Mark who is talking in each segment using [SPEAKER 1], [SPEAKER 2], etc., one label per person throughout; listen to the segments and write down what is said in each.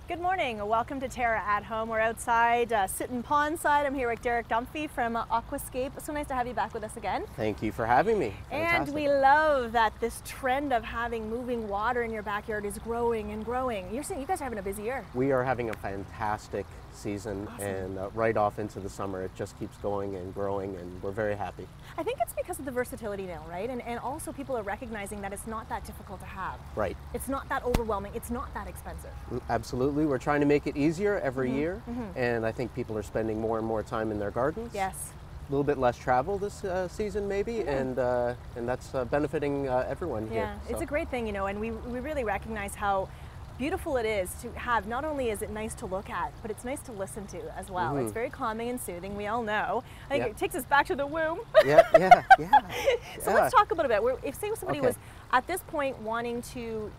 [SPEAKER 1] Good morning. Welcome to TERRA at Home. We're outside, sitting pondside. I'm here with Derek Dunphy from Aquascape. It's so nice to have you back with us again.
[SPEAKER 2] Thank you for having me. Fantastic.
[SPEAKER 1] And we love that this trend of having moving water in your backyard is growing and growing. You're saying you guys are having a busy year.
[SPEAKER 2] We are having a fantastic season.
[SPEAKER 1] Awesome.
[SPEAKER 2] And right off into the summer, it just keeps going and growing, and we're very happy.
[SPEAKER 1] I think it's because of the versatility now, right? And also people are recognizing that it's not that difficult to have.
[SPEAKER 2] Right.
[SPEAKER 1] It's not that overwhelming. It's not that expensive.
[SPEAKER 2] Absolutely. We're trying to make it easier every year, and I think people are spending more and more time in their gardens.
[SPEAKER 1] Yes.
[SPEAKER 2] A little bit less travel this season maybe, and that's benefiting everyone here.
[SPEAKER 1] Yeah, it's a great thing, you know, and we really recognize how beautiful it is to have. Not only is it nice to look at, but it's nice to listen to as well. It's very calming and soothing, we all know. I think it takes us back to the womb.
[SPEAKER 2] Yeah.
[SPEAKER 1] So let's talk about it. If say somebody was at this point wanting to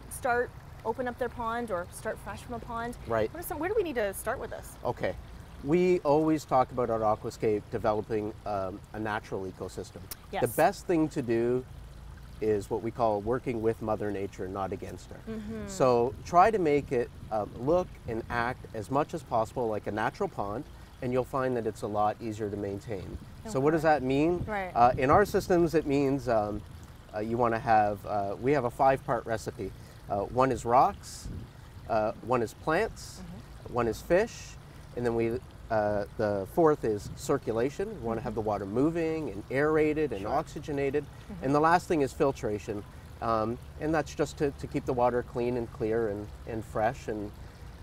[SPEAKER 1] open up their pond or start fresh from a pond,
[SPEAKER 2] right.
[SPEAKER 1] Where do we need to start with this?
[SPEAKER 2] Okay. We always talk about at Aquascape developing a natural ecosystem.
[SPEAKER 1] Yes.
[SPEAKER 2] The best thing to do is what we call working with Mother Nature, not against her. So try to make it look and act as much as possible like a natural pond, and you'll find that it's a lot easier to maintain. So what does that mean?
[SPEAKER 1] Right.
[SPEAKER 2] In our systems, it means you want to have, we have a 5-part recipe. One is rocks, one is plants, one is fish, and then the fourth is circulation. We want to have the water moving and aerated and oxygenated. And the last thing is filtration. And that's just to keep the water clean and clear and fresh and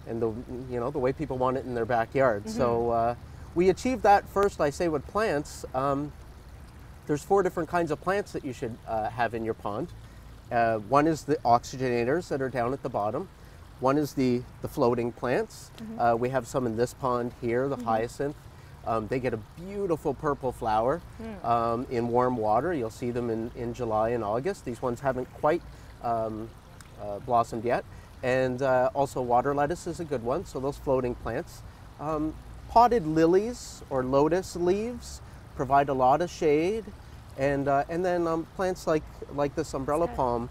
[SPEAKER 2] the way people want it in their backyard. So we achieve that first, I say, with plants. There's 4 different kinds of plants that you should have in your pond. One is the oxygenators that are down at the bottom. One is the floating plants. We have some in this pond here, the hyacinth. They get a beautiful purple flower in warm water. You'll see them in July and August. These ones haven't quite blossomed yet. And also water lettuce is a good one, so those floating plants. Potted lilies or lotus leaves provide a lot of shade. And then plants like this umbrella palm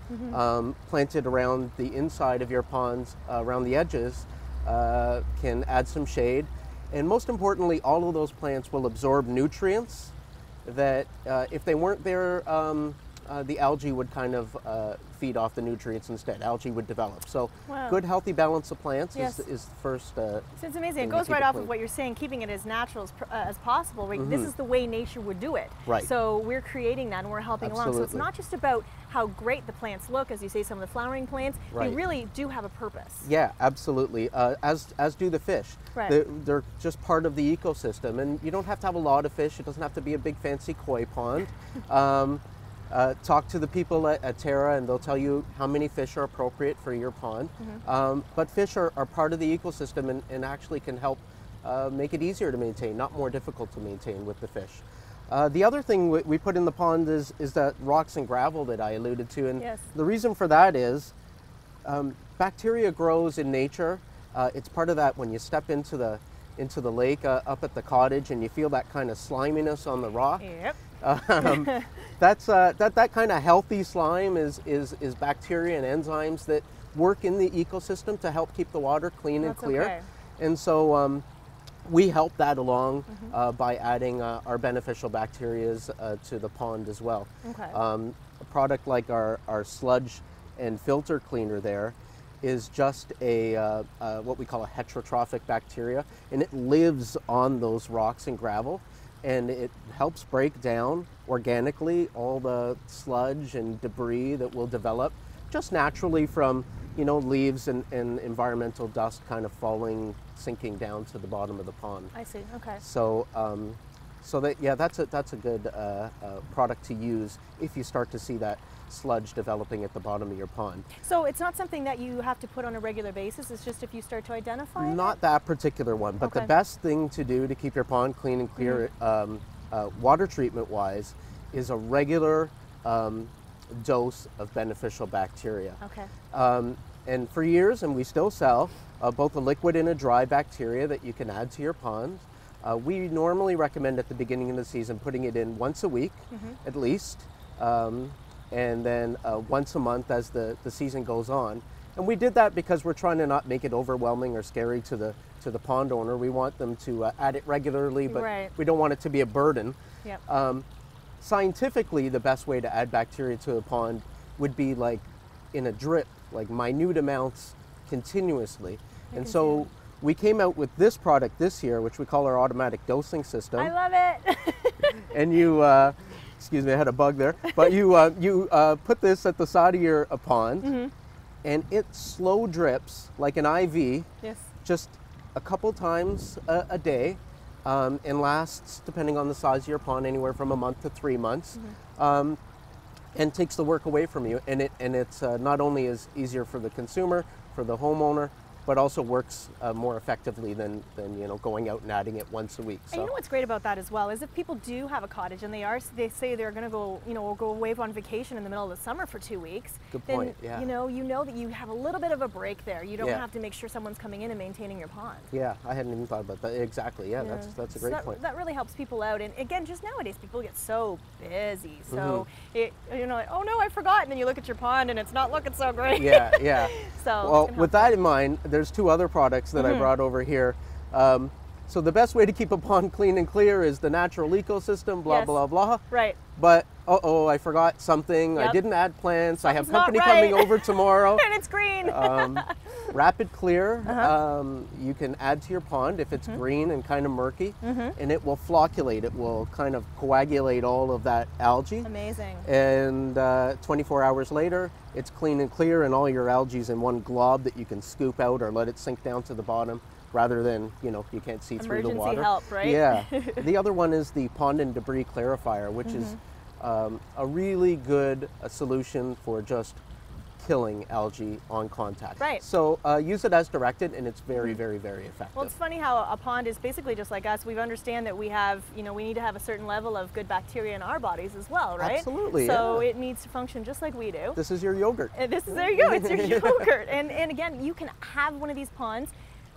[SPEAKER 2] planted around the inside of your ponds, around the edges, can add some shade. And most importantly, all of those plants will absorb nutrients that if they weren't there, the algae would kind of feed off the nutrients instead. Algae would develop. So good, healthy balance of plants is the first.
[SPEAKER 1] So it's amazing. It goes right off of what you're saying, keeping it as natural as possible. Right? This is the way nature would do it.
[SPEAKER 2] Right.
[SPEAKER 1] So we're creating that and we're helping along. So it's not just about how great the plants look, as you say, some of the flowering plants. They really do have a purpose.
[SPEAKER 2] Yeah, absolutely. As do the fish.
[SPEAKER 1] Right.
[SPEAKER 2] They're just part of the ecosystem, and you don't have to have a lot of fish. It doesn't have to be a big fancy koi pond. Talk to the people at TERRA and they'll tell you how many fish are appropriate for your pond. But fish are part of the ecosystem and actually can help make it easier to maintain, not more difficult to maintain with the fish. The other thing we put in the pond is that rocks and gravel that I alluded to. And the reason for that is bacteria grows in nature. It's part of that when you step into the lake up at the cottage and you feel that kind of sliminess on the rock.
[SPEAKER 1] Yep.
[SPEAKER 2] That kind of healthy slime is bacteria and enzymes that work in the ecosystem to help keep the water clean and clear.
[SPEAKER 1] Okay.
[SPEAKER 2] And so we help that along by adding our beneficial bacteria to the pond as well.
[SPEAKER 1] Okay.
[SPEAKER 2] A product like our sludge and filter cleaner there is just what we call a heterotrophic bacteria, and it lives on those rocks and gravel. And it helps break down organically all the sludge and debris that will develop just naturally from leaves and environmental dust kind of sinking down to the bottom of the pond.
[SPEAKER 1] I see. Okay.
[SPEAKER 2] So that's a good product to use if you start to see that sludge developing at the bottom of your pond.
[SPEAKER 1] So it's not something that you have to put on a regular basis, it's just if you start to identify
[SPEAKER 2] Not that particular one, but the best thing to do to keep your pond clean and clear water treatment wise is a regular dose of beneficial bacteria.
[SPEAKER 1] Okay.
[SPEAKER 2] And for years, and we still sell, both a liquid and a dry bacteria that you can add to your pond. We normally recommend at the beginning of the season putting it in once a week at least. And then once a month as the season goes on. And we did that because we're trying to not make it overwhelming or scary to the pond owner. We want them to add it regularly, but we don't want it to be a burden.
[SPEAKER 1] Yep.
[SPEAKER 2] Scientifically, the best way to add bacteria to a pond would be like in a drip, like minute amounts continuously. And so we came out with this product this year, which we call our automatic dosing system.
[SPEAKER 1] I love it.
[SPEAKER 2] And you, excuse me, I had a bug there, but you put this at the side of your pond, and it slow drips like an IV, just a couple times a day, and lasts, depending on the size of your pond, anywhere from a month to 3 months, and takes the work away from you. And it's not only is easier for the consumer, for the homeowner, but also works more effectively than going out and adding it once a week. So.
[SPEAKER 1] And you know what's great about that as well is if people do have a cottage and they say they're going to go go away on vacation in the middle of the summer for 2 weeks.
[SPEAKER 2] Good point.
[SPEAKER 1] Then you know that you have a little bit of a break there. You don't have to make sure someone's coming in and maintaining your pond.
[SPEAKER 2] Yeah, I hadn't even thought about that. Exactly. Yeah, that's a great point.
[SPEAKER 1] That really helps people out. And again, just nowadays people get so busy. So like, oh no, I forgot. And then you look at your pond and it's not looking so great.
[SPEAKER 2] Yeah, yeah.
[SPEAKER 1] So
[SPEAKER 2] well, with that in mind, there's 2 other products that I brought over here. So the best way to keep a pond clean and clear is the natural ecosystem, blah, blah, blah.
[SPEAKER 1] Right.
[SPEAKER 2] But, I forgot something. I didn't add plants. I have company coming over tomorrow.
[SPEAKER 1] And it's green.
[SPEAKER 2] Rapid Clear, you can add to your pond if it's green and kind of murky, and it will flocculate. It will kind of coagulate all of that algae.
[SPEAKER 1] Amazing.
[SPEAKER 2] And 24 hours later, it's clean and clear, and all your algae's in one glob that you can scoop out or let it sink down to the bottom, rather than, you can't see through the water.
[SPEAKER 1] Emergency help, right?
[SPEAKER 2] Yeah. The other one is the Pond and Debris Clarifier, which is a really good solution for just killing algae on contact.
[SPEAKER 1] Right.
[SPEAKER 2] So use it as directed, and it's very, very, very effective.
[SPEAKER 1] Well, it's funny how a pond is basically just like us. We understand that we have, we need to have a certain level of good bacteria in our bodies as well, right?
[SPEAKER 2] Absolutely.
[SPEAKER 1] So it needs to function just like we do.
[SPEAKER 2] This is your yogurt.
[SPEAKER 1] There you go. It's your yogurt. And again, you can have one of these ponds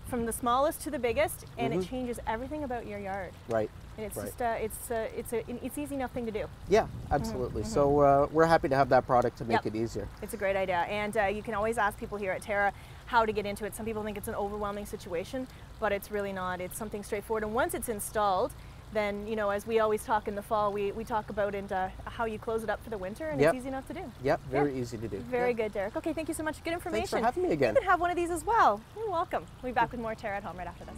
[SPEAKER 1] from the smallest to the biggest, and it changes everything about your yard.
[SPEAKER 2] Right.
[SPEAKER 1] And it's just it's easy enough thing to do.
[SPEAKER 2] Yeah, absolutely. So we're happy to have that product to make it easier.
[SPEAKER 1] It's a great idea, and you can always ask people here at Terra how to get into it. Some people think it's an overwhelming situation, but it's really not. It's something straightforward, and once it's installed, then as we always talk in the fall, we talk about how you close it up for the winter, and it's easy enough to do.
[SPEAKER 2] Yep, very easy to do.
[SPEAKER 1] Very good, Derek. Okay, thank you so much. Good information.
[SPEAKER 2] Thanks for having me again.
[SPEAKER 1] You can have one of these as well. You're welcome. We'll be back with more Terra at Home right after this.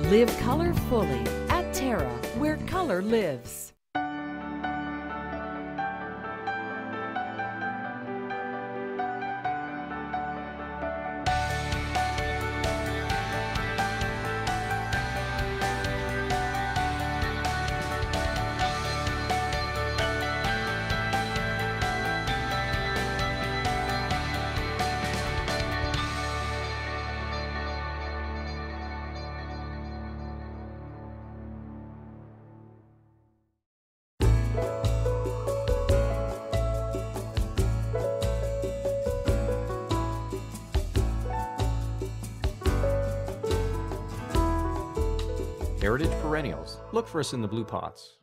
[SPEAKER 3] Live color fully at Terra, where color lives.
[SPEAKER 4] Heritage Perennials. Look for us in the blue pots.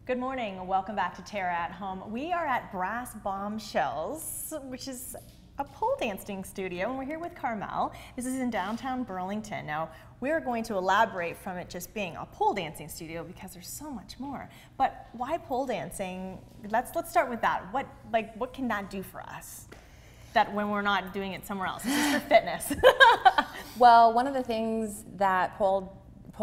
[SPEAKER 1] Good morning and welcome back to Terra at Home. We are at Brass Bombshells, which is a pole dancing studio, and we're here with Carmel. This is in downtown Burlington. Now, we're going to elaborate from it just being a pole dancing studio because there's so much more. But why pole dancing? Let's start with that. What can that do for us? That when we're not doing it somewhere else. This is for fitness.
[SPEAKER 5] Well, one of the things that pole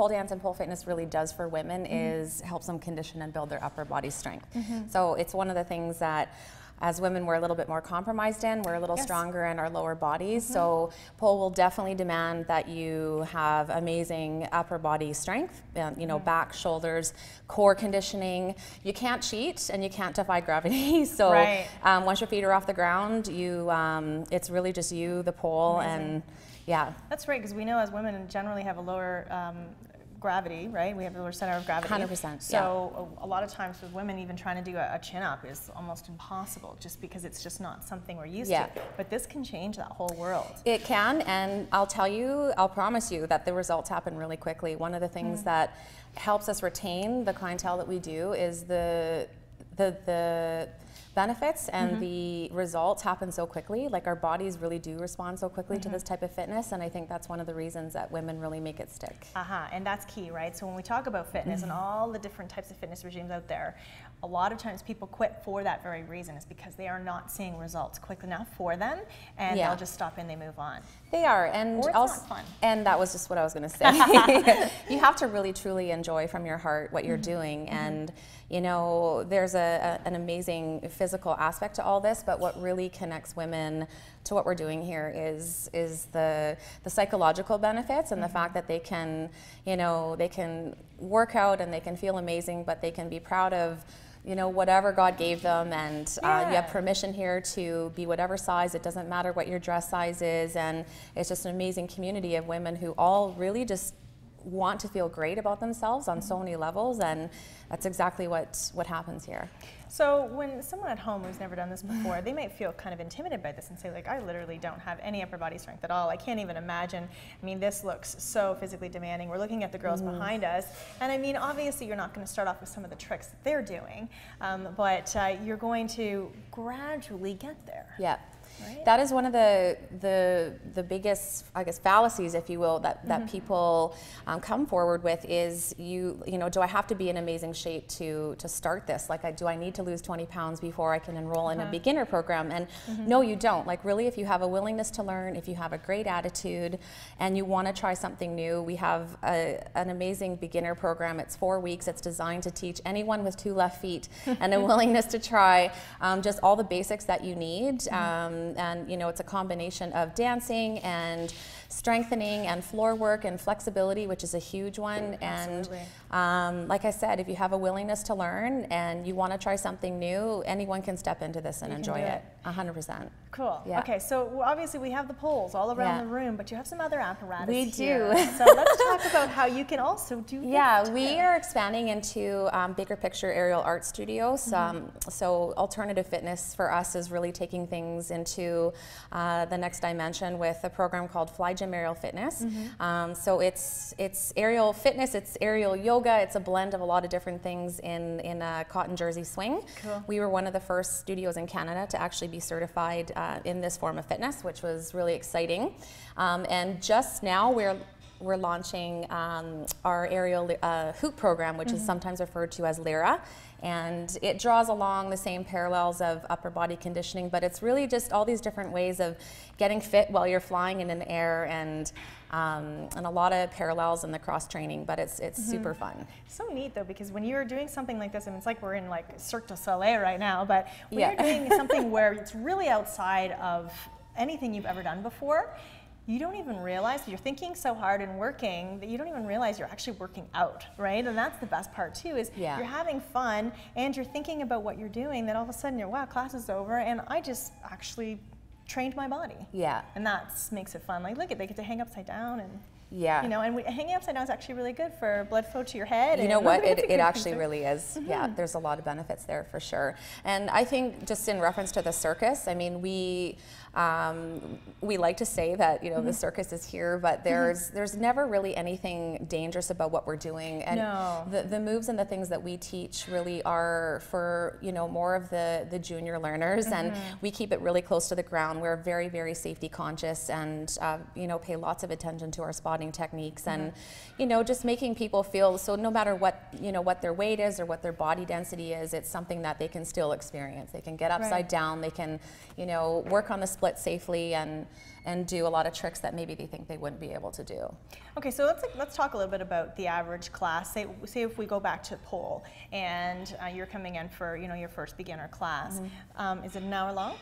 [SPEAKER 5] dance and pole fitness really does for women is helps them condition and build their upper body strength. So it's one of the things that as women, we're a little bit more compromised in. We're a little stronger in our lower bodies. So pole will definitely demand that you have amazing upper body strength, you know, back, shoulders, core conditioning. You can't cheat and you can't defy gravity. So once your feet are off the ground, you it's really just you, the pole, and yeah.
[SPEAKER 1] That's right, because we know as women generally have a lower gravity, right? We have a lower center of gravity.
[SPEAKER 5] 100%.
[SPEAKER 1] So a lot of times with women, even trying to do a chin up is almost impossible, just because it's just not something we're used to. But this can change that whole world.
[SPEAKER 5] It can, and I'll tell you, I'll promise you that the results happen really quickly. One of the things that helps us retain the clientele that we do is the benefits and the results happen so quickly. Like, our bodies really do respond so quickly to this type of fitness, and I think that's one of the reasons that women really make it stick.
[SPEAKER 1] And that's key, right? So when we talk about fitness and all the different types of fitness regimes out there, a lot of times people quit for that very reason, is because they are not seeing results quick enough for them, and they'll just stop and they move on.
[SPEAKER 5] They are, and
[SPEAKER 1] or it's
[SPEAKER 5] also
[SPEAKER 1] not fun.
[SPEAKER 5] And that was just what I was going to say. You have to really truly enjoy from your heart what you're doing, and you know, there's an amazing physical aspect to all this, but what really connects women to what we're doing here is the psychological benefits, and the fact that they can, you know, they can work out and they can feel amazing, but they can be proud of, you know, whatever God gave them, and you have permission here to be whatever size. It doesn't matter what your dress size is, and it's just an amazing community of women who all really just want to feel great about themselves on so many levels, and that's exactly what happens here.
[SPEAKER 1] So when someone at home who's never done this before, they might feel kind of intimidated by this and say, like, I literally don't have any upper body strength at all. I can't even imagine. I mean, this looks so physically demanding. We're looking at the girls behind us, and I mean, obviously you're not going to start off with some of the tricks that they're doing, but you're going to gradually get there.
[SPEAKER 5] Yeah. Right. That is one of the biggest, I guess, fallacies, if you will, that people come forward with is, you know, do I have to be in amazing shape to start this? Like, do I need to lose 20 pounds before I can enroll in a beginner program? And no, you don't. Like, really, if you have a willingness to learn, if you have a great attitude, and you want to try something new, we have an amazing beginner program. It's 4 weeks. It's designed to teach anyone with 2 left feet and a willingness to try just all the basics that you need. And you know, it's a combination of dancing and strengthening and floor work and flexibility, which is a huge one.
[SPEAKER 1] Absolutely.
[SPEAKER 5] And like I said, if you have a willingness to learn and you want to try something new, anyone can step into this and enjoy it. 100%.
[SPEAKER 1] Cool.
[SPEAKER 5] Yeah.
[SPEAKER 1] Okay, so obviously we have the poles all around the room, but you have some other apparatus
[SPEAKER 5] We
[SPEAKER 1] here.
[SPEAKER 5] do.
[SPEAKER 1] So let's talk about how you can also do this.
[SPEAKER 5] Yeah, we are expanding into bigger picture aerial art studios. So alternative fitness for us is really taking things into the next dimension with a program called Fly Gym Aerial Fitness. So it's aerial fitness, it's aerial yoga, it's a blend of a lot of different things in a cotton jersey swing.
[SPEAKER 1] Cool.
[SPEAKER 5] We were one of the first studios in Canada to actually be certified in this form of fitness, which was really exciting. And just now we're launching our aerial hoop program, which is sometimes referred to as LYRA. And it draws along the same parallels of upper body conditioning, but it's really just all these different ways of getting fit while you're flying in the air, and a lot of parallels in the cross training, but it's super fun.
[SPEAKER 1] So neat though, because when you're doing something like this, and it's like we're in like Cirque du Soleil right now, but when you're doing something where it's really outside of anything you've ever done before, you don't even realize you're thinking so hard and working that you don't even realize you're actually working out, right? And that's the best part too, is you're having fun and you're thinking about what you're doing, then all of a sudden you're, wow, class is over and I just actually trained my body.
[SPEAKER 5] Yeah.
[SPEAKER 1] And that makes it fun. Like, look, they get to hang upside down, and
[SPEAKER 5] you
[SPEAKER 1] know, and hanging upside down is actually really good for blood flow to your head.
[SPEAKER 5] You know what, it actually really is. Yeah, there's a lot of benefits there for sure. And I think just in reference to the circus, I mean, we like to say that, you know, the circus is here, but there's never really anything dangerous about what we're doing. And the moves and the things that we teach really are for, you know, more of the junior learners, and we keep it really close to the ground. We're very, very safety conscious, and you know, pay lots of attention to our spot spotting techniques, and you know, just making people feel so no matter what, you know, what their weight is or what their body density is, it's something that they can still experience. They can get upside down, they can, you know, work on the split safely and do a lot of tricks that maybe they think they wouldn't be able to do.
[SPEAKER 1] Okay, so let's talk a little bit about the average class. Say if we go back to pole and you're coming in for, you know, your first beginner class. Is it an hour long?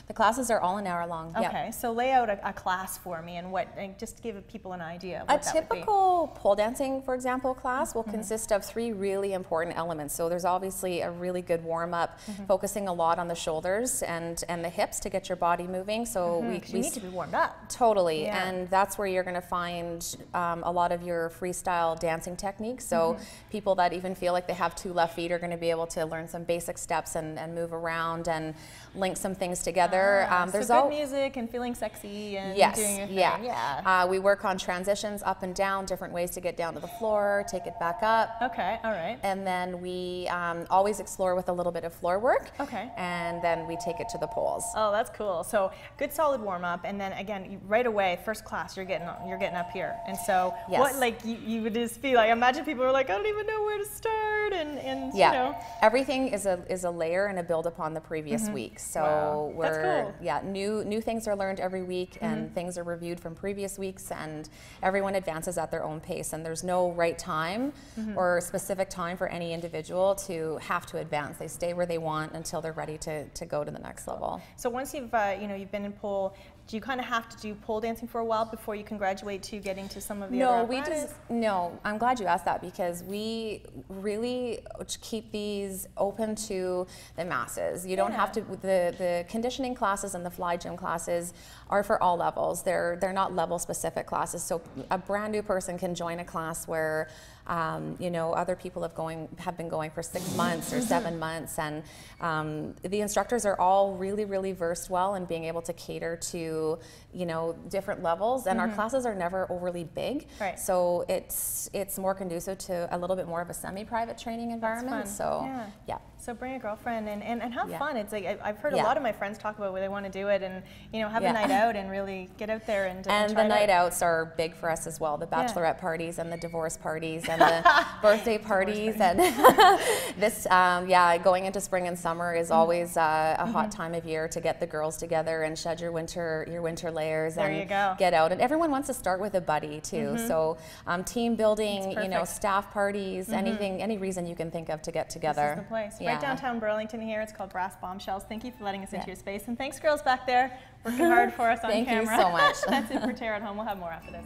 [SPEAKER 5] The classes are all an hour long.
[SPEAKER 1] Okay, so lay out a class for me and just give people an idea of what that would be.
[SPEAKER 5] A typical pole dancing, for example, class will consist of 3 really important elements. So there's obviously a really good warm-up, focusing a lot on the shoulders and the hips to get your body moving. So we
[SPEAKER 1] need to be warmed up.
[SPEAKER 5] Totally, and that's where you're going to find a lot of your freestyle dancing techniques. So people that even feel like they have 2 left feet are going to be able to learn some basic steps and move around and link some things together.
[SPEAKER 1] There's so good music and feeling sexy and doing your thing. Yeah.
[SPEAKER 5] We work on transitions up and down, different ways to get down to the floor, take it back up.
[SPEAKER 1] Okay, all right.
[SPEAKER 5] And then we always explore with a little bit of floor work.
[SPEAKER 1] Okay.
[SPEAKER 5] And then we take it to the poles.
[SPEAKER 1] Oh, that's cool. So good solid warm up, and then again, right away, first class, you're getting up here. And so what, like, you would just feel like, imagine people are like, I don't even know where to start, and you know.
[SPEAKER 5] Everything is a layer and a build upon the previous week. So we're new things are learned every week, and things are reviewed from previous weeks, and everyone advances at their own pace, and there's no right time or specific time for any individual to have to advance. They stay where they want until they're ready to go to the next level.
[SPEAKER 1] So once you've you've been in pole, do you kind of have to do pole dancing for a while before you can graduate to getting to some of the other apparatus?
[SPEAKER 5] No, I'm glad you asked that, because we really keep these open to the masses. You don't have to, the conditioning classes and the fly gym classes are for all levels. They're not level specific classes. So a brand new person can join a class where you know, other people have been going for 6 months or 7 months, and the instructors are all really versed well in being able to cater to, you know, different levels, and our classes are never overly big, so it's more conducive to a little bit more of a semi-private training environment. So
[SPEAKER 1] so bring a girlfriend and have fun. It's like I've heard a lot of my friends talk about where they want to do it, and you know, have a night out and really get out there and
[SPEAKER 5] the night outs are big for us as well. The bachelorette parties and the divorce parties and the birthday parties, and this going into spring and summer is always a hot time of year to get the girls together and shed your winter layers get out. And everyone wants to start with a buddy too. So team building, you know, staff parties, any reason you can think of to get together.
[SPEAKER 1] This is the place. Right downtown Burlington here. It's called Brass Bombshells. Thank you for letting us into your space, and thanks girls back there working hard for us on camera.
[SPEAKER 5] Thank you so much.
[SPEAKER 1] That's it for TERRA at Home. We'll have more after this.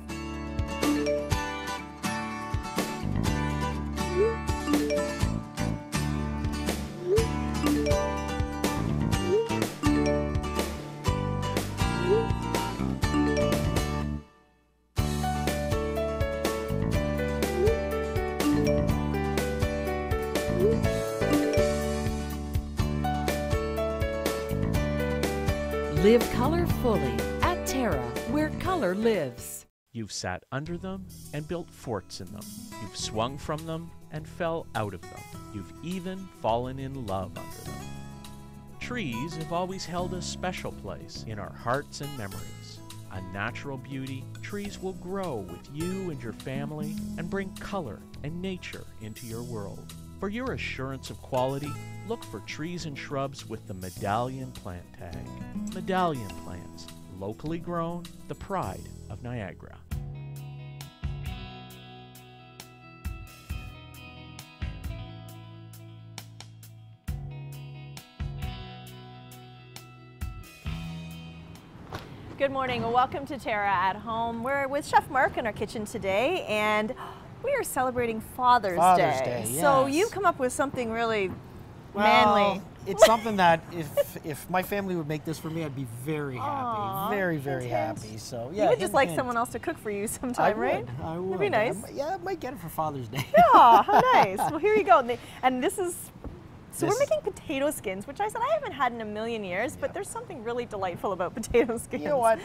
[SPEAKER 3] Live color fully at TERRA, where color lives.
[SPEAKER 4] You've sat under them and built forts in them. You've swung from them and fell out of them. You've even fallen in love under them. Trees have always held a special place in our hearts and memories. A natural beauty, trees will grow with you and your family and bring color and nature into your world. For your assurance of quality, look for trees and shrubs with the Medallion plant tag. Medallion plants, locally grown, the pride of Niagara.
[SPEAKER 1] Good morning, well, welcome to TERRA at Home. We're with Chef Mark in our kitchen today, and we are celebrating Father's Day.
[SPEAKER 6] Yes.
[SPEAKER 1] So you've come up with something really manly.
[SPEAKER 6] It's something that if my family would make this for me, I'd be very happy. Very happy. So yeah.
[SPEAKER 1] You would just like someone else to cook for you sometime, right?
[SPEAKER 6] I would.
[SPEAKER 1] That'd be nice.
[SPEAKER 6] I might get it for Father's Day.
[SPEAKER 1] Yeah, how nice. Well, here you go. And this is, so we're making potato skins, which I said I haven't had in a million years, but there's something really delightful about potato skins.
[SPEAKER 6] You know what?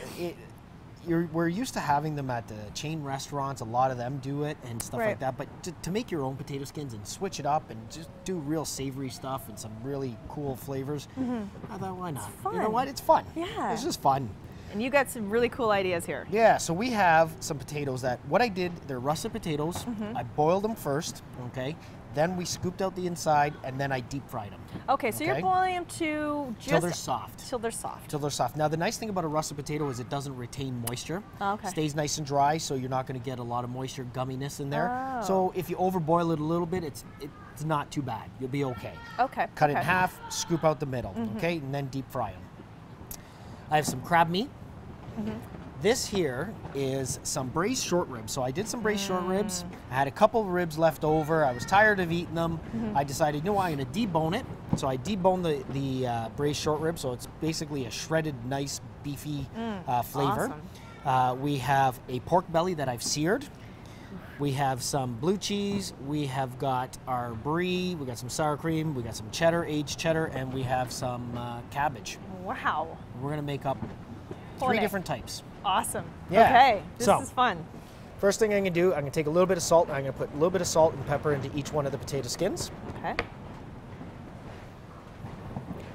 [SPEAKER 6] We're used to having them at the chain restaurants. A lot of them do it and stuff like that. But to make your own potato skins and switch it up and just do real savory stuff and some really cool flavors, I thought, why not?
[SPEAKER 1] It's fun.
[SPEAKER 6] You know what? It's fun.
[SPEAKER 1] Yeah.
[SPEAKER 6] It's just fun.
[SPEAKER 1] And you got some really cool ideas here.
[SPEAKER 6] Yeah, so we have some potatoes that, what I did, they're russet potatoes. I boiled them first, okay? Then we scooped out the inside, and then I deep fried them.
[SPEAKER 1] Okay, so you're boiling them to just...
[SPEAKER 6] Till they're soft.
[SPEAKER 1] Till they're soft.
[SPEAKER 6] Till they're soft. Now, the nice thing about a russet potato is it doesn't retain moisture.
[SPEAKER 1] Okay.
[SPEAKER 6] Stays nice and dry, so you're not going to get a lot of moisture, gumminess in there.
[SPEAKER 1] Oh.
[SPEAKER 6] So if you overboil it a little bit, it's not too bad. You'll be okay.
[SPEAKER 1] Okay.
[SPEAKER 6] Cut it in half, scoop out the middle, okay? And then deep fry them. I have some crab meat. This here is some braised short ribs. So I did some braised short ribs. I had a couple of ribs left over. I was tired of eating them. I decided, you know what, I'm going to debone it. So I deboned the braised short rib. So it's basically a shredded, nice, beefy flavor.
[SPEAKER 1] Awesome.
[SPEAKER 6] We have a pork belly that I've seared. We have some blue cheese. We have got our brie. We got some sour cream. We got some cheddar, aged cheddar, and we have some cabbage.
[SPEAKER 1] Wow.
[SPEAKER 6] We're going to make up 3 different types.
[SPEAKER 1] Awesome.
[SPEAKER 6] Yeah.
[SPEAKER 1] Okay, this
[SPEAKER 6] So,
[SPEAKER 1] is fun.
[SPEAKER 6] First thing I'm going to do, I'm going to take a little bit of salt. I'm going to put a little bit of salt and pepper into each one of the potato skins.
[SPEAKER 1] Okay.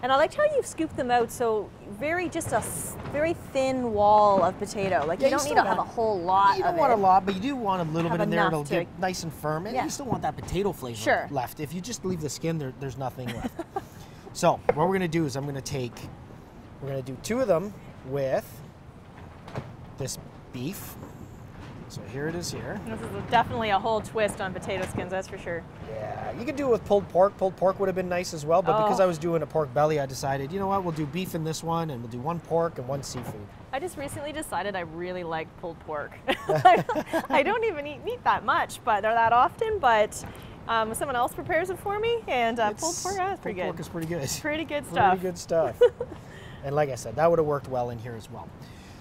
[SPEAKER 1] And I liked how you've scooped them out, so just a very thin wall of potato. Like,
[SPEAKER 6] Yeah,
[SPEAKER 1] you don't need to have a whole lot
[SPEAKER 6] You
[SPEAKER 1] of
[SPEAKER 6] don't
[SPEAKER 1] it.
[SPEAKER 6] want a lot, but you do want a little
[SPEAKER 1] Have
[SPEAKER 6] bit in there.
[SPEAKER 1] enough
[SPEAKER 6] It'll
[SPEAKER 1] to-
[SPEAKER 6] get nice and firm, and
[SPEAKER 1] Yeah.
[SPEAKER 6] you still want that potato flavor
[SPEAKER 1] Sure.
[SPEAKER 6] left. If you just leave the skin, there's nothing left. So what we're going to do is we're going to do 2 of them with this beef. So here it is here.
[SPEAKER 1] This is definitely a whole twist on potato skins, that's for sure.
[SPEAKER 6] Yeah, you could do it with pulled pork. Pulled pork would have been nice as well, but because I was doing a pork belly, I decided, you know what, we'll do beef in this one, and we'll do 1 pork and 1 seafood.
[SPEAKER 1] I just recently decided I really like pulled pork. I don't even eat meat that much, but or that often, but someone else prepares it for me, and pulled pork, that's pretty good.
[SPEAKER 6] Pulled pork is pretty good.
[SPEAKER 1] Pretty good stuff.
[SPEAKER 6] Pretty good stuff. And like I said, that would have worked well in here as well.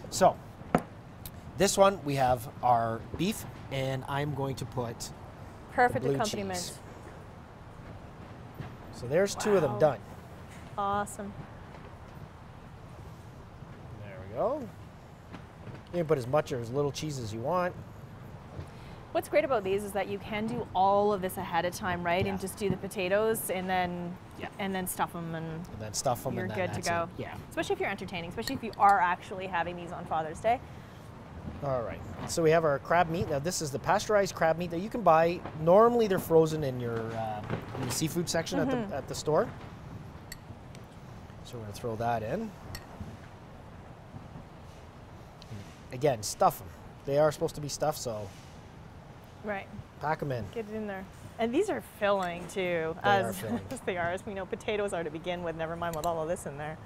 [SPEAKER 6] So, this one, we have our beef, and I'm going to put
[SPEAKER 1] Perfect
[SPEAKER 6] blue
[SPEAKER 1] accompaniment.
[SPEAKER 6] cheese. So there's 2 of them done.
[SPEAKER 1] Awesome.
[SPEAKER 6] There we go. You can put as much or as little cheese as you want.
[SPEAKER 1] What's great about these is that you can do all of this ahead of time, right?
[SPEAKER 6] Yeah.
[SPEAKER 1] And just do the potatoes and then stuff them and
[SPEAKER 6] then stuff them,
[SPEAKER 1] you're
[SPEAKER 6] and then
[SPEAKER 1] good to
[SPEAKER 6] that's
[SPEAKER 1] go.
[SPEAKER 6] it. Yeah.
[SPEAKER 1] Especially if you're entertaining, especially if you are actually having these on Father's Day.
[SPEAKER 6] All right. So we have our crab meat. Now this is the pasteurized crab meat that you can buy. Normally they're frozen in your in the seafood section at the store. So we're going to throw that in. Again, stuff them. They are supposed to be stuffed, so
[SPEAKER 1] Right.
[SPEAKER 6] pack them in.
[SPEAKER 1] Get it in there. And these are filling too,
[SPEAKER 6] They are
[SPEAKER 1] as
[SPEAKER 6] filling.
[SPEAKER 1] as they are. As we know, potatoes are to begin with. Never mind with all of this in there.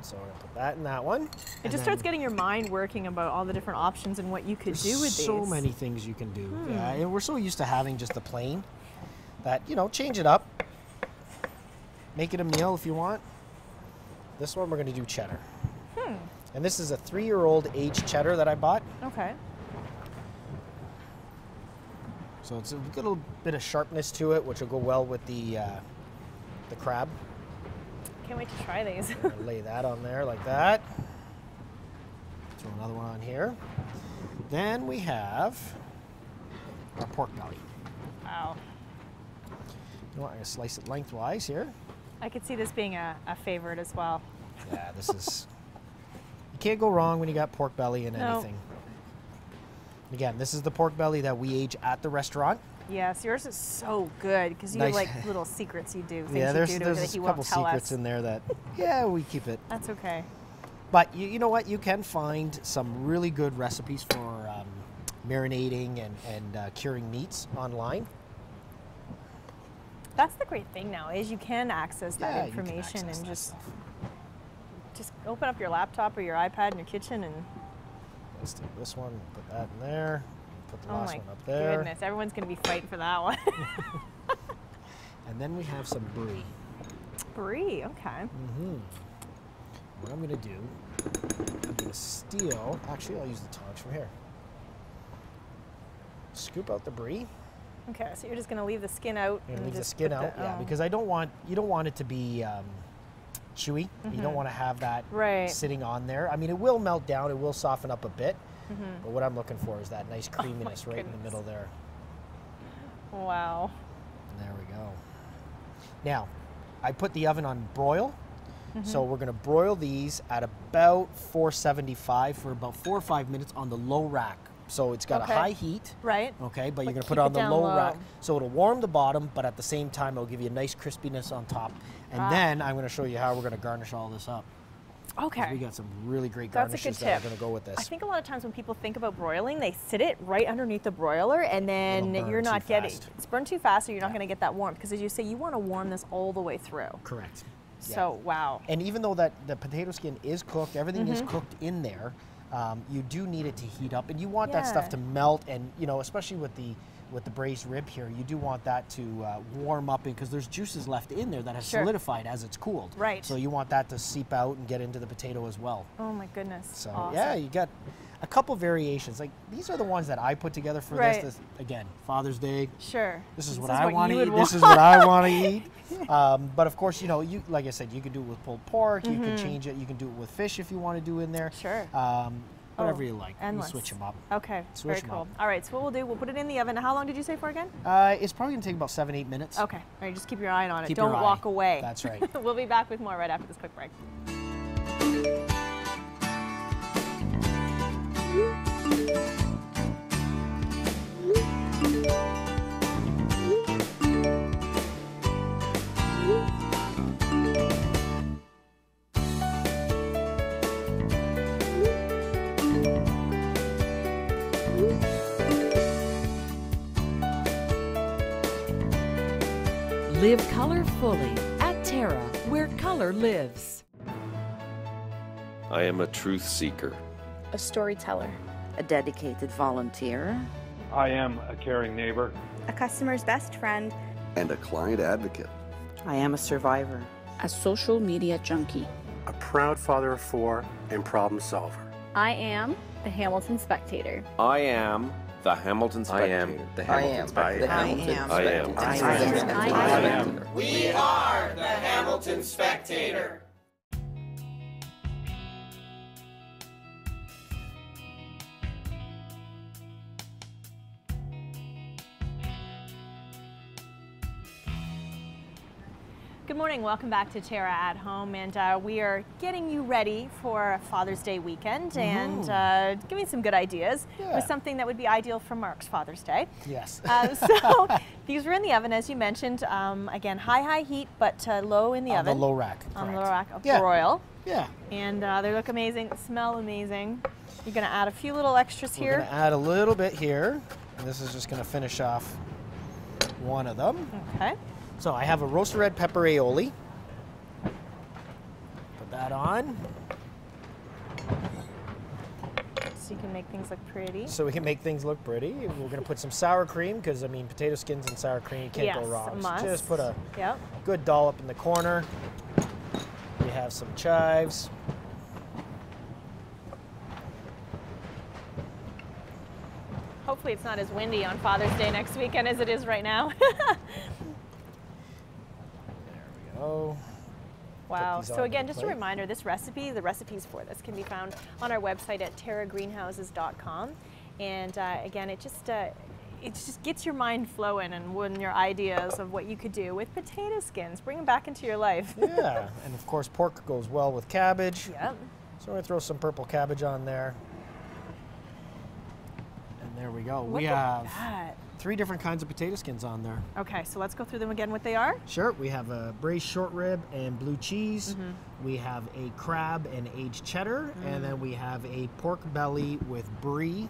[SPEAKER 6] So we're going to put that in that one.
[SPEAKER 1] It just starts getting your mind working about all the different options and what you could do with these.
[SPEAKER 6] So many things you can do. Yeah, and we're so used to having just the plain that, you know, change it up. Make it a meal if you want. This one we're going to do cheddar. And this is a 3-year-old aged cheddar that I bought.
[SPEAKER 1] Okay.
[SPEAKER 6] So it's a little bit of sharpness to it, which will go well with the crab.
[SPEAKER 1] Can't wait to try these.
[SPEAKER 6] I'm gonna lay that on there like that. Throw another one on here. Then we have our pork belly.
[SPEAKER 1] Wow.
[SPEAKER 6] You know what, I'm gonna slice it lengthwise here.
[SPEAKER 1] I could see this being a favorite as well.
[SPEAKER 6] Yeah, this is, you can't go wrong when you got pork belly in
[SPEAKER 1] No.
[SPEAKER 6] anything. Again, this is the pork belly that we age at the restaurant.
[SPEAKER 1] Yes, yours is so good because you
[SPEAKER 6] Nice.
[SPEAKER 1] have like little secrets you do, things
[SPEAKER 6] Yeah,
[SPEAKER 1] you
[SPEAKER 6] there's
[SPEAKER 1] do to it that
[SPEAKER 6] a
[SPEAKER 1] you
[SPEAKER 6] couple
[SPEAKER 1] won't tell
[SPEAKER 6] secrets
[SPEAKER 1] us.
[SPEAKER 6] in there that, yeah, we keep it.
[SPEAKER 1] That's okay.
[SPEAKER 6] But you know what? You can find some really good recipes for marinating and curing meats online.
[SPEAKER 1] That's the great thing now is you can access that
[SPEAKER 6] Yeah, you can
[SPEAKER 1] information
[SPEAKER 6] access
[SPEAKER 1] and
[SPEAKER 6] that
[SPEAKER 1] just
[SPEAKER 6] stuff.
[SPEAKER 1] just open up your laptop or your iPad in your kitchen and
[SPEAKER 6] Let's take this one, put that in there, put the
[SPEAKER 1] oh
[SPEAKER 6] last
[SPEAKER 1] my
[SPEAKER 6] one up there.
[SPEAKER 1] goodness, everyone's gonna be fighting for that one.
[SPEAKER 6] And then we have some brie.
[SPEAKER 1] Brie, okay.
[SPEAKER 6] What I'm gonna do, I'm gonna steal, actually I'll use the tongs from here. Scoop out the brie.
[SPEAKER 1] Okay, so you're just gonna leave the skin out
[SPEAKER 6] And
[SPEAKER 1] and
[SPEAKER 6] leave the
[SPEAKER 1] just
[SPEAKER 6] skin
[SPEAKER 1] put
[SPEAKER 6] out, yeah, because you don't want it to be chewy. You don't want to have that
[SPEAKER 1] Right.
[SPEAKER 6] sitting on there. I mean, it will melt down, it will soften up a bit, but what I'm looking for is that nice creaminess right in the
[SPEAKER 1] goodness.
[SPEAKER 6] middle there.
[SPEAKER 1] Wow.
[SPEAKER 6] And there we go. Now, I put the oven on broil, So we're gonna broil these at about 475 for about 4 or 5 minutes on the low rack. So it's got a high heat,
[SPEAKER 1] right?
[SPEAKER 6] Okay, but you're gonna
[SPEAKER 1] keep
[SPEAKER 6] put it on the
[SPEAKER 1] down
[SPEAKER 6] low
[SPEAKER 1] low.
[SPEAKER 6] rack, so it'll warm the bottom, but at the same time it'll give you a nice crispiness on top. And then I'm gonna show you how we're gonna garnish all this up.
[SPEAKER 1] Okay.
[SPEAKER 6] We got some really great
[SPEAKER 1] That's a
[SPEAKER 6] garnishes
[SPEAKER 1] good
[SPEAKER 6] that are
[SPEAKER 1] tip.
[SPEAKER 6] gonna go with
[SPEAKER 1] I
[SPEAKER 6] this.
[SPEAKER 1] think a lot of times when people think about broiling, they sit it right underneath the broiler, and then
[SPEAKER 6] It'll burn
[SPEAKER 1] you're not
[SPEAKER 6] too
[SPEAKER 1] getting
[SPEAKER 6] fast.
[SPEAKER 1] it's burned too fast, so you're not going to get that warmth. Because as you say, you want to warm this all the way through.
[SPEAKER 6] Correct.
[SPEAKER 1] So wow.
[SPEAKER 6] And even though that the potato skin is cooked, everything is cooked in there, you do need it to heat up, and you want that stuff to melt. And you know, especially with the braised rib here, you do want that to warm up, because there's juices left in there that have solidified as it's cooled.
[SPEAKER 1] Right.
[SPEAKER 6] So you want that to seep out and get into the potato as well.
[SPEAKER 1] Oh my goodness.
[SPEAKER 6] So
[SPEAKER 1] awesome.
[SPEAKER 6] yeah, you got a couple variations. Like these are the ones that I put together for this. Again, Father's Day.
[SPEAKER 1] Sure.
[SPEAKER 6] This is what I want to eat.
[SPEAKER 1] want.
[SPEAKER 6] This is what I want to eat. But of course, you know, you like I said, you can do it with pulled pork. You can change it. You can do it with fish if you want to do in there.
[SPEAKER 1] Sure.
[SPEAKER 6] Whatever you like.
[SPEAKER 1] Endless.
[SPEAKER 6] You switch them up.
[SPEAKER 1] Okay.
[SPEAKER 6] Switch
[SPEAKER 1] Very
[SPEAKER 6] 'em
[SPEAKER 1] cool.
[SPEAKER 6] up.
[SPEAKER 1] All right. So what we'll do, we'll put it in the oven. How long did you say for again?
[SPEAKER 6] It's probably gonna take about 7-8 minutes.
[SPEAKER 1] Okay. All right. Just keep your eye on it.
[SPEAKER 6] Keep
[SPEAKER 1] Don't
[SPEAKER 6] your eye.
[SPEAKER 1] walk away.
[SPEAKER 6] That's right.
[SPEAKER 1] We'll be back with more right after this quick break.
[SPEAKER 3] Live color fully at Terra, where color lives.
[SPEAKER 7] I am a truth seeker.
[SPEAKER 8] A storyteller.
[SPEAKER 9] A dedicated volunteer.
[SPEAKER 10] I am a caring neighbor.
[SPEAKER 11] A customer's best friend.
[SPEAKER 12] And a client advocate.
[SPEAKER 9] I am a survivor.
[SPEAKER 8] A social media junkie.
[SPEAKER 13] A proud father of 4 and problem solver.
[SPEAKER 11] I am the Hamilton Spectator.
[SPEAKER 7] I am the Hamilton Spectator.
[SPEAKER 2] I am the Hamilton Spectator.
[SPEAKER 7] I am.
[SPEAKER 14] We are the Hamilton Spectator.
[SPEAKER 1] Good morning, welcome back to TERRA at Home, and we are getting you ready for Father's Day weekend and giving some good ideas for something that would be ideal for Mark's Father's Day.
[SPEAKER 6] Yes.
[SPEAKER 1] So these were in the oven, as you mentioned. Again, high heat, but low in the oven.
[SPEAKER 6] On the low rack.
[SPEAKER 1] On the
[SPEAKER 6] correct.
[SPEAKER 1] low rack, a broil.
[SPEAKER 6] Yeah.
[SPEAKER 1] And they look amazing, smell amazing. You're gonna add a few little extras here.
[SPEAKER 6] We're gonna add a little bit here, and this is just gonna finish off one of them.
[SPEAKER 1] Okay.
[SPEAKER 6] So I have a roasted red pepper aioli. Put that on.
[SPEAKER 1] So you can make things look pretty.
[SPEAKER 6] So we can make things look pretty. We're gonna put some sour cream, because I mean, potato skins and sour cream, you can't go wrong.
[SPEAKER 1] A must.
[SPEAKER 6] So just put a good dollop in the corner. We have some chives.
[SPEAKER 1] Hopefully it's not as windy on Father's Day next weekend as it is right now.
[SPEAKER 6] Oh.
[SPEAKER 1] Wow. So again, just a reminder, this recipe, the recipes for this can be found on our website at terragreenhouses.com. And again, it just gets your mind flowing and when your ideas of what you could do with potato skins, bring them back into your life.
[SPEAKER 6] Yeah, and of course pork goes well with cabbage.
[SPEAKER 1] Yep.
[SPEAKER 6] So we're gonna throw some purple cabbage on there. And there we go.
[SPEAKER 1] Look
[SPEAKER 6] we
[SPEAKER 1] at
[SPEAKER 6] have
[SPEAKER 1] that.
[SPEAKER 6] 3 different kinds of potato skins on there.
[SPEAKER 1] Okay, so let's go through them again, what they are.
[SPEAKER 6] Sure, we have a braised short rib and blue cheese. We have a crab and aged cheddar, and then we have a pork belly with brie.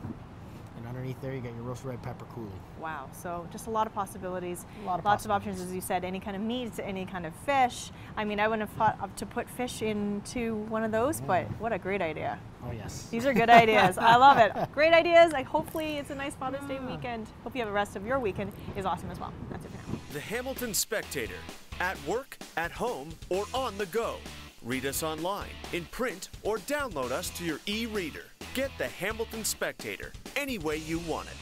[SPEAKER 6] And underneath there, you got your roasted red pepper coulis.
[SPEAKER 1] Wow, so just a lot of possibilities.
[SPEAKER 6] Lots
[SPEAKER 1] of options, as you said, any kind of meat, any kind of fish. I mean, I wouldn't have thought of to put fish into one of those, but what a great idea.
[SPEAKER 6] Oh, yes.
[SPEAKER 1] These are good ideas. I love it. Great ideas. Hopefully it's a nice Father's Day weekend. Hope you have the rest of your weekend is awesome as well. That's it for now.
[SPEAKER 15] The Hamilton Spectator. At work, at home, or on the go. Read us online, in print, or download us to your e-reader. Get the Hamilton Spectator any way you want it.